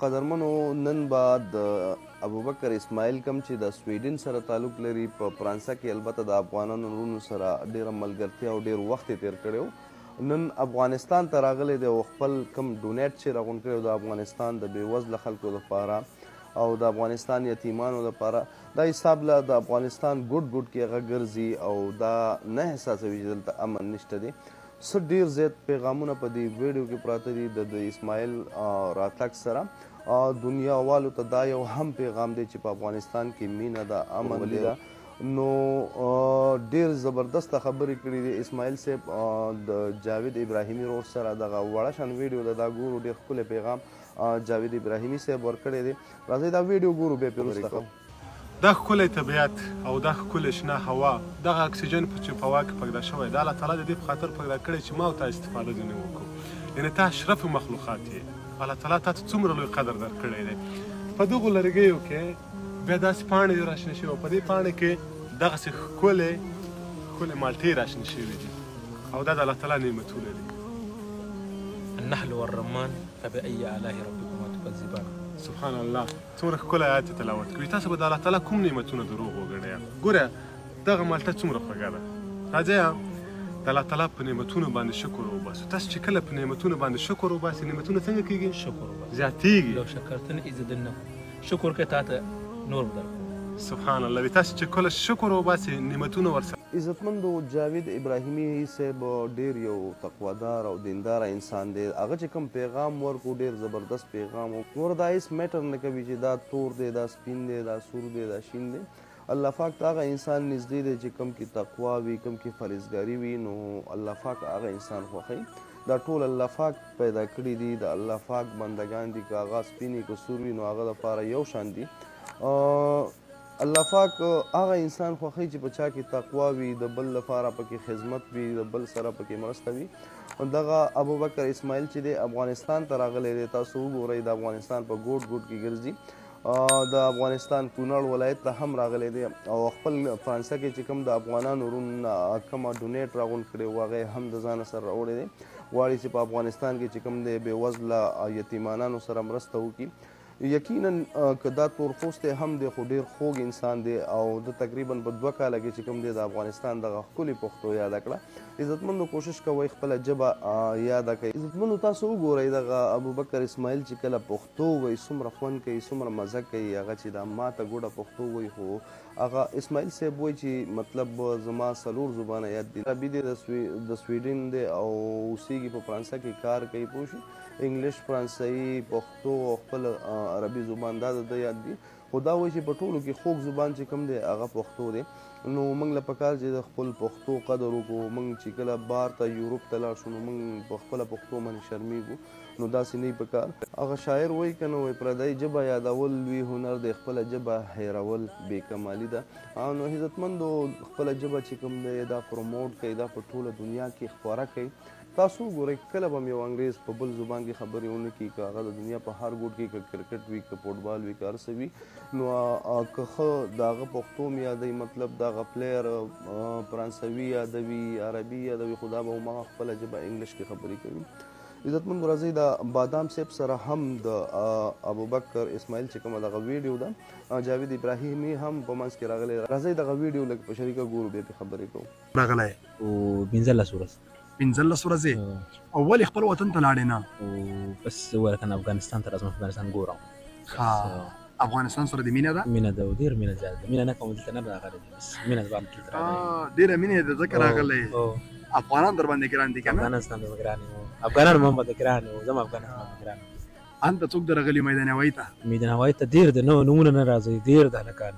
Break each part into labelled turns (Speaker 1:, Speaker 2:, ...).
Speaker 1: قدرمنو نن به د ابوبکر اسماعیل کم چې د سویډن سره تعلق لري په فرانسه کې البته د افغانانو وروڼو سره ډېره ملګرتیا او ډېر وخت یې تېر کړی نن افغانستان ته راغلی دی او خپل کم ډونیټ چې راغونډ کړی د افغانستان د بېوزله خلکو لپاره او د افغانستان یتیمانو لپاره دا حساب له د افغانستان ګوټ ګوټ کې هغه ګرځي او دا نه احساسوي چې دلته امن نشته دی څه ډېر زیات پیغامونه په دې ویډیو کې پراته دي د اسماعیل راتګ سره دنیا والو ته دا یو هم پیغام دی چې په افغانستان کې مینه ده امن دی نو ډېر زبردسته خبرې کړي دي اسماعیل صاحب د جاوید ابراهیمي رور سره دغه وړه شان ویډیو ده دا ګورو ډېر ښکلی پیغام جاوید ابراهیمي صاحب ورکړی دی راځئ دا ویډیو ګورو بیا پرې وروسته کوو
Speaker 2: دا ښکلی طبیعت او دا ښکلی شنه هوا دغه اکسیجن چې په هوا کې پیدا شوی دا الله تعالی د دې په خاطر پیدا کړی چې ما او تا استفاده ځینې وکړو یعنې تا اشرف مخلوقات یې الله تعالی تا ته څومره لوی قدر درکړی دی په دغو لرګیو کې بیا داسې پاڼې راشنه شوي په دې پاڼې کې دغسې ښکلې مالټې راشنه شوي دي او دا د الله تعالی نعمتونه دي
Speaker 3: النحل والرمان فبأي آلاء ربكما تكذبان
Speaker 2: سبحان الله څومره ښکلی آیات تلاوت کوي تاسو به د الله تعالی کوم نعمتونه دروغ وګڼئ ګوره دغه مالټه څومره خوږه ده راځئ د الله تعالی په نعمتونو باندې شکر وباسو تاسو چې کله په نعمتونو باندې شکر وباسئ نعمتونه څنګه کیږي
Speaker 3: شکر وباسئ
Speaker 2: زیاتیږي
Speaker 3: لو شکرتن ازیدنکم شکر که تا ته نور بدرکو
Speaker 2: سبحان الله تاسو چې کله شکر وباسئ نعمتونه ورسره
Speaker 1: عزتمندو جاوید ابراهیمي صاحب ډېر یو تقوادار او دینداره انسان دی هغه چې کوم پیغام ورکړو ډېر زبردست پیغام و نور دا هېڅ میټر نه کوي چې دا تور دی دا سپین دی دا سور دی دا شین دی الله پاک ته هغه انسان نږدې دی چې کوم کې تقوا وي کوم کې پرهیزګاري وي نو الله پاک هغه انسان خوښوي دا ټول الله پاک پیدا کړي دي د الله پاک بندګان دي که هغه سپین وي که سور وي نو هغه دپاره یو شان دي الله پاک هغه انسان خوښوي چې په چا کې تقوا وي د بل لپاره پکې خدمت وي د بل سره پکې مرسته وي دغه ابوبکر اسماعیل چې دی افغانستان ته راغلی دی تاسو وګورئ د افغانستان په ګوټ ګوټ کې ګرځي د افغانستان کونړ ولایت ته هم راغلی دی او خپل فرانسه کې چې کوم د افغانانو وروڼو کومه ډونیټ راغونډ کړی و هغه یې هم د ځانه سره راوړی دی غواړي چې په افغانستان کې چې کوم دی بېوزله یتیمانانو سره مرسته وکړي یقینا که دا تورپوستی هم دی خو ډېر خوږ انسان دی او د تقریبا په 2 کاله کې چې کوم دی د افغانستان دغه ښکلې پښتو یاده کړه عزتمندو کوشش کوئ خپله ژبه یاده کوئ عزتمندو تاسو وګورئ دغه ابوبکر اسماعیل چې کله پښتو وایي څومره خوند کوي څومره مزه کوي هغه چې دا ماته ګوډه پښتو وایي خو هغه اسماعیل صاحب وایي چې مطلب زما 4 زبانه یاد دي عربي دی د سویډن دی او اوسیږي په فرانسه کې کار کوي پوه شو انګلیش فرانسوي پښتو او خپل عربي زبان دا د یاد دي خو دا وایي چې په ټولو کې خوږ زبان چې کوم دی هغه پښتو دی نو موږ له پکار چې د خپل پښتو قدر وکړو موږ چې کله بار ته یورپ ته لاړ شو نو موږ په خپله پښتو باندې شرمېږو نو داسې نه پکار هغه شاعر وایي که نه وایي پردی ژبه یادول لوی هنر دی خپله ژبه هیرول بې کمالي ده نو عزتمندو خپله ژبه چې کوم دی دا پروموټ کوي دا په ټوله دنیا کې خپاره کوي تاسو وګورئ کله به هم یو انګریز په بل زبان کې خبرې ونه کړي که هغه د دنیا په هر ګوټ کې که کرکټ وي که فوټبال وي که هر څه وي نو که ښه د هغه پښتو م یادوي مطلب د هغه پلیر فرانسوي یادوي عربي یادوي خو دا به هماغه خپله ژبه انګلیش کې خبرې کوي عزتمندو راځئ د بادام صاحب سره هم د ابوبکر اسماعیل چې کومه دغه ویډیو ده جاوید ابراهیمي هم په منځ کې راغلی راځئ دغه ویډیو لږ په شریکه ګورو بیا پرې خبرې کوو
Speaker 4: راغلی
Speaker 3: و 15 ورځې
Speaker 4: 15 ورځې او ولې خپل وطن ته لاړې نه
Speaker 3: بس ولکن افغانستان ته راځم افغانستان ګورم
Speaker 4: افغانستان سره د مینه ده
Speaker 3: مینه ده ډېر مینه زیاته ده مینه نه کوم دلته نه راغلی بس مینه زبان دلته راغلی
Speaker 4: ډېره مینه ده ځکه راغلی افغانان در باندې ګران دي که نه
Speaker 3: افغانستان در ګران یو افغانان هم باندې ګران یو زما افغانستان باندې ګران
Speaker 4: هلته څوک درغلي میدان هوایي ته
Speaker 3: میدان هوایي ته ډېر ده نومونه نه راځي ډېر ده هلکان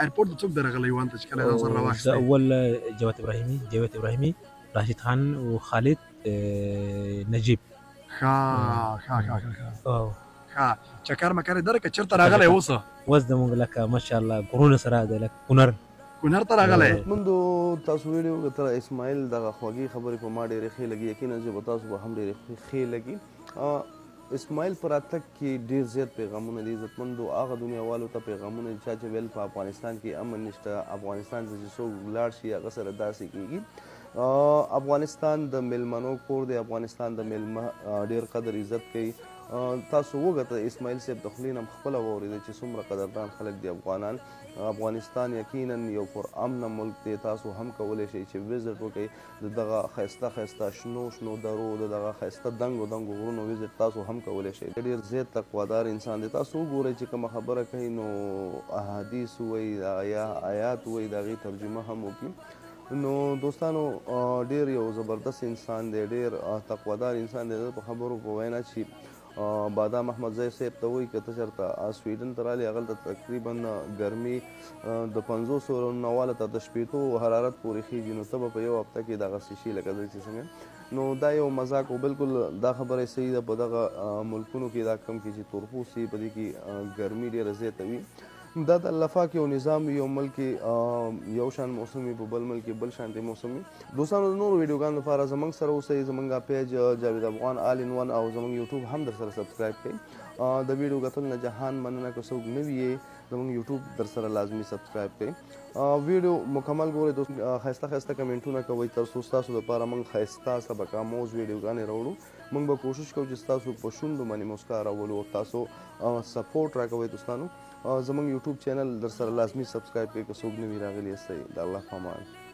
Speaker 4: ایرپورټ ته څوک درغلی و هلته چې کله ځان سره راواخیستی
Speaker 3: اول جاوید ابراهیمي راشد خان و خالد نجیب
Speaker 4: چکر مکر در که چېرته راغلی اوس
Speaker 3: اوس زموږ لکه ماشاءالله غرونه سره دی لکه
Speaker 4: کونړ ته راغلی
Speaker 1: مندو تاسو ویډیو کتله اسماعیل دغه خوږې خبرې په ما ډېرې ښې لګي یقینا چې به تاسو به هم ډېرې ښې لګي اسماعیل په راتګ کې ډېر زیات پیغامونه دي عزتمندو هغه دنیاوالو ته پیغامونه دي چا چې ویل په افغانستان کې امن نشته افغانستان ته چې څوک ولاړ شي هغه سره داسې کېږي افغانستان د میلمنو کور دی افغانستان د میلمه ډېر قدر عزت کوي تاسو وګورئ اسماعیل صاحب د خولې نه هم خپله واورېدئ چې څومره قدردان خلک دي افغانان. افغانستان یقینا یو پرامنه ملک دی. تاسو هم کولی شئ چې وزټ وکړئ د دغه ښایسته ښایسته شنو درو د دغه ښایسته دنګو غرونو وزټ تاسو هم کولی شئ. ډېر زیات تقوادار انسان دی. تاسو وګورئ چې کومه خبره کوي نو احادیث وایي یا آیات وایي د هغې ترجمه هم وکړي. نو دوستانو ډېر یو زبردست انسان دی، ډېر تقوادار انسان دی. په خبرو په وینا چې بادام احمد ظاهر صاحب ته وایي که ته چېرته سویډن ته رالې هغلته تقریبا ګرمي د 500 نواله تر د 80 حرارت پورې خیږي، نو ته به په یو هفته کې دغسې شي لکه داسې څنګه. نو دا یو مذاق و، بلکل دا خبره صحیح ده. په دغه ملکونو کې دا کم کې چې تورپوستي په دې کې ګرمي ډېره زیاته وي. دا د الله پاک یو نظام وي، یو ملک یو شان موسم وي، په بل ملک بل شانتې موسم وي. دوستانو د نورو ویډیوګانو لپاره زموږ سره اوسئ. زموږ پیج جاوید افغان آل ان ون او زموږ یوټیوب هم در سره سبسکرایب کړئ. د ویډیو کتل نه جهان مننه. که څوک نوي یې زموږ یوټیوب در سره لازمي سبسکرایب کړئ. ویډیو مکمل ګورئ. ښایسته ښایسته کمنټونه کوئ تر څو ستاسو دپاره موږ ښایسته سبق آموز ویډیوګانې راوړو. موږ به کوشش کوو چې ستاسو په شونډو باندې مسکا راولو او تاسو سپورټ راکوئ. دوستانو زموږ یوټیوب چینل در سره لازمي سبسکرایب کړئ که څوک نوي راغلي یاستئ. د الله په امان.